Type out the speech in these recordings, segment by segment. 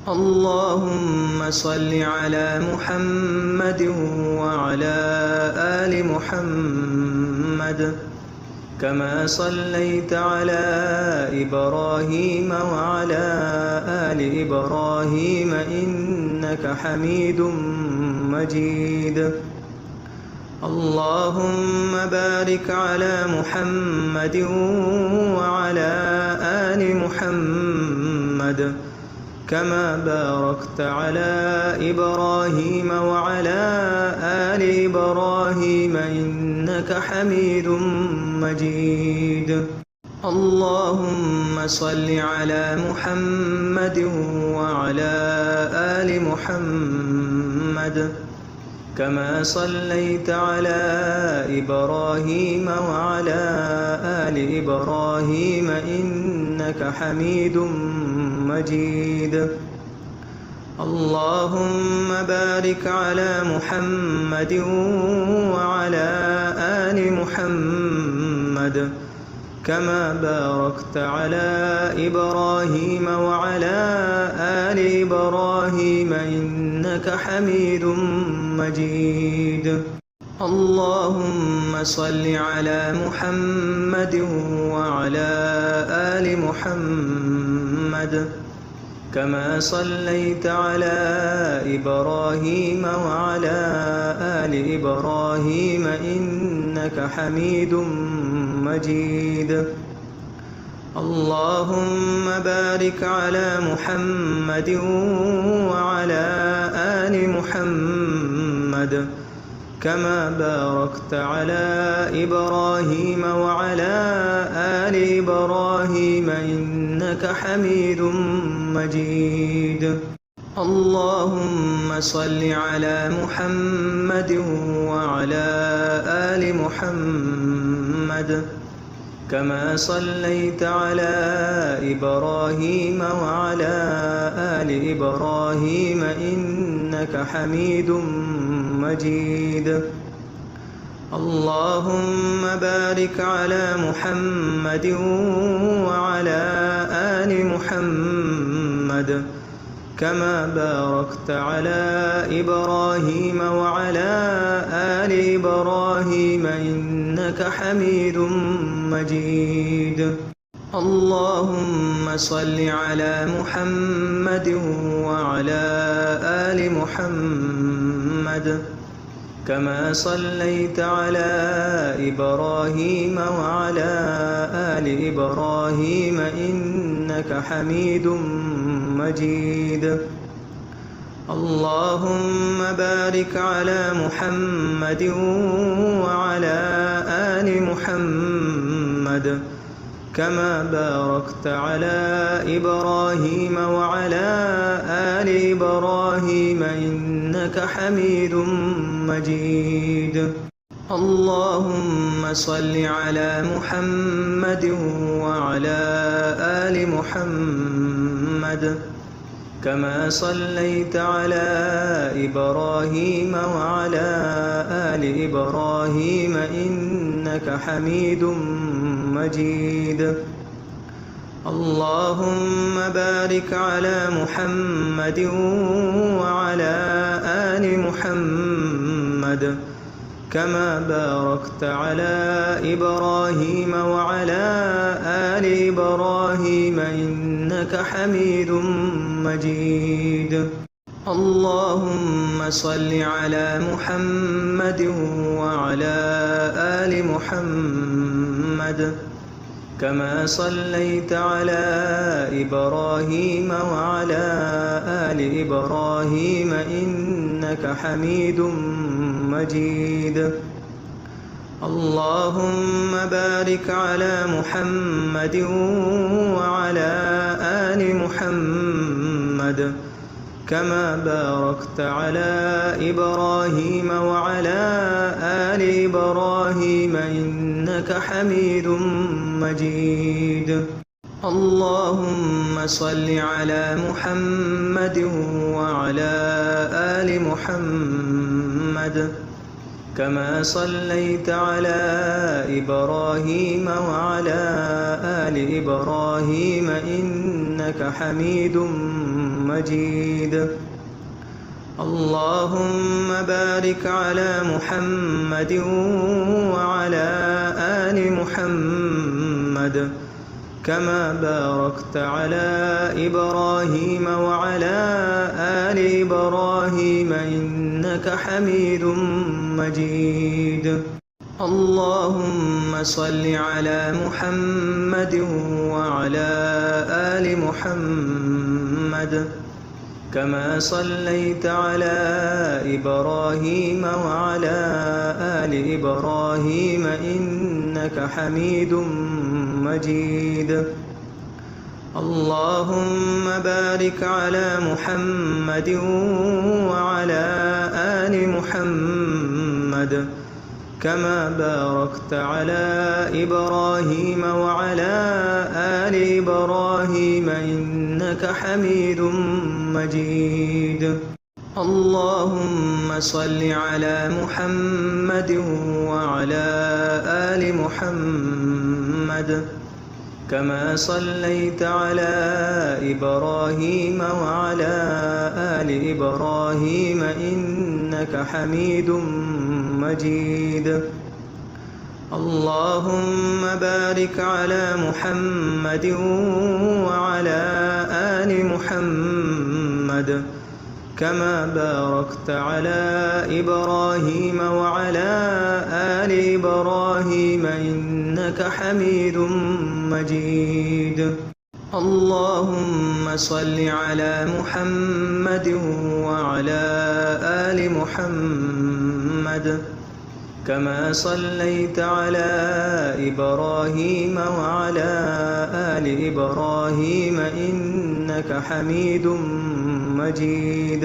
اللهم صل على محمد وعلى آل محمد كما صليت على إبراهيم وعلى آل إبراهيم إنك حميد مجيد. اللهم بارك على محمد وعلى آل محمد كما باركت على إبراهيم وعلى آل إبراهيم إنك حميد مجيد. اللهم صل على محمد وعلى آل محمد كما صليت على إبراهيم وعلى آل إبراهيم إنك حميد مجيد. اللهم بارك على محمد وعلى آل محمد كما باركت على إبراهيم وعلى آل إبراهيم إنك حميد مجيد. اللهم صل على محمد وعلى آل محمد كما صليت على إبراهيم وعلى آل إبراهيم إنك حميد مجيد. اللهم بارك على محمد وعلى آل محمد كما باركت على إبراهيم وعلى آل إبراهيم إنك حميد مجيد. اللهم صل على محمد وعلى آل محمد كما صليت على إبراهيم وعلى آل إبراهيم إنك حميد مجيد. اللهم بارك على محمد وعلى آل محمد كما باركت على إبراهيم وعلى آل إبراهيم إنك حميد مجيد. اللهم صل على محمد وعلى آل محمد كما صليت على إبراهيم وعلى آل إبراهيم إنك حميد مجيد. اللهم بارك على محمد وعلى آل محمد كما باركت على إبراهيم وعلى آل إبراهيم إنك حميد مجيد. اللهم صل على محمد وعلى آل محمد كما صليت على إبراهيم وعلى آل إبراهيم إنك حميد مجيد. اللهم بارك على محمد وعلى آل محمد كما باركت على إبراهيم وعلى آل إبراهيم إنك حميد مجيد. اللهم صل على محمد وعلى آل محمد كما صليت على إبراهيم وعلى آل إبراهيم إنك حميد مجيد. اللهم بارك على محمد وعلى آل محمد كما باركت على إبراهيم وعلى آل إبراهيم إنك حميد مجيد. اللهم صل على محمد وعلى آل محمد كما صليت على إبراهيم وعلى آل إبراهيم إنك حميد مجيد. اللهم بارك على محمد وعلى آل محمد كما باركت على إبراهيم وعلى آل إبراهيم إنك حميد مجيد. اللهم صل على محمد وعلى آل محمد كما صليت على إبراهيم وعلى آل إبراهيم إنك حميد مجيد. اللهم بارك على محمد وعلى آل محمد كما باركت على إبراهيم وعلى آل إبراهيم إنك حميد مجيد. اللهم صل على محمد وعلى آل محمد كما صليت على إبراهيم وعلى آل إبراهيم إنك حميد مجيد. اللهم بارك على محمد وعلى آل محمد كما باركت على إبراهيم وعلى آل إبراهيم إنك حميد مجيد. اللهم صل على محمد وعلى آل محمد كما صليت على إبراهيم وعلى آل إبراهيم إنك حميد مجيد.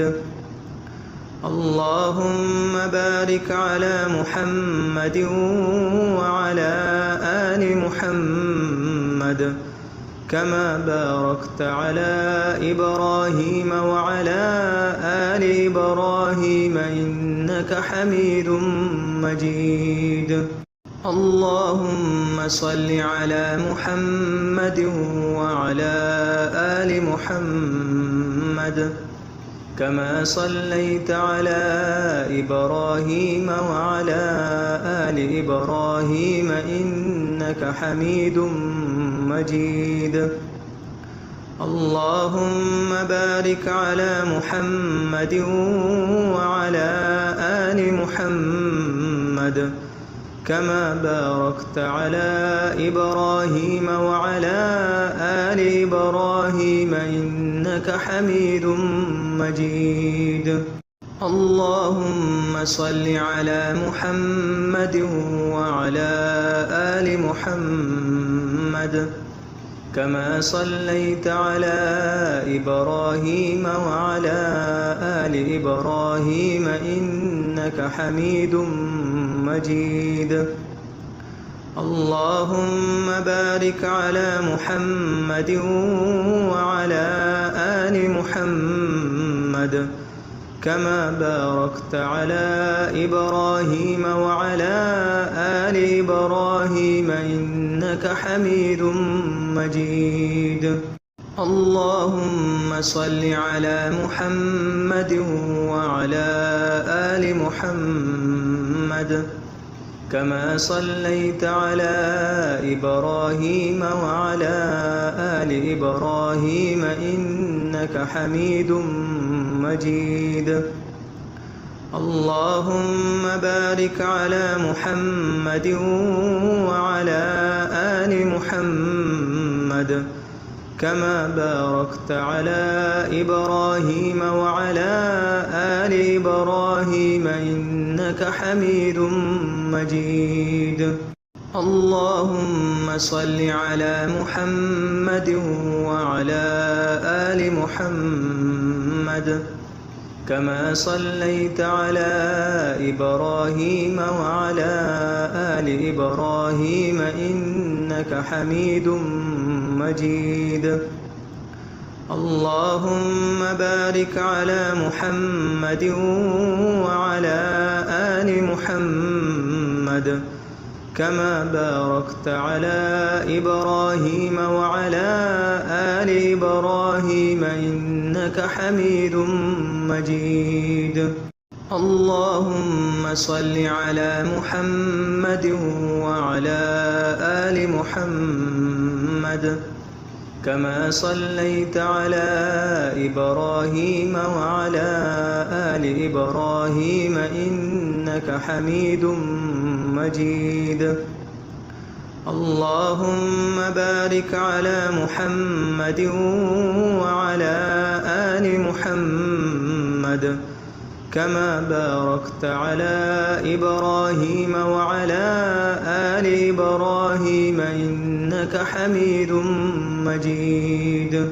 اللهم بارك على محمد وعلى آل محمد كما باركت على إبراهيم وعلى آل إبراهيم إنك حميد مجيد. اللهم صل على محمد وعلى آل محمد كما صليت على إبراهيم وعلى آل إبراهيم إنك حميد مجيد. اللهم بارك على محمد وعلى آل محمد كما باركت على إبراهيم وعلى آل إبراهيم إنك حميد مجيد. اللهم صل على محمد وعلى آل محمد كما صليت على إبراهيم وعلى آل إبراهيم إنك حميد مجيد. اللهم بارك على محمد وعلى آل محمد كما باركت على إبراهيم وعلى آل إبراهيم إنك حميد مجيد. اللهم صل على محمد وعلى آل محمد كما صليت على إبراهيم وعلى آل إبراهيم إنك حميد مجيد. اللهم بارك على محمد وعلى آل محمد كما باركت على إبراهيم وعلى آل إبراهيم إنك حميد مجيد. اللهم صل على محمد وعلى آل محمد كما صليت على إبراهيم وعلى آل إبراهيم إنك حميد مجيد. اللهم بارك على محمد وعلى آل محمد كما باركت على إبراهيم وعلى آل إبراهيم إنك حميد مجيد. اللهم صل على محمد وعلى آل محمد كما صليت على إبراهيم وعلى آل إبراهيم إنك حميد مجيد. اللهم بارك على محمد وعلى آل محمد كما باركت على إبراهيم وعلى آل إبراهيم إنك حميد مجيد.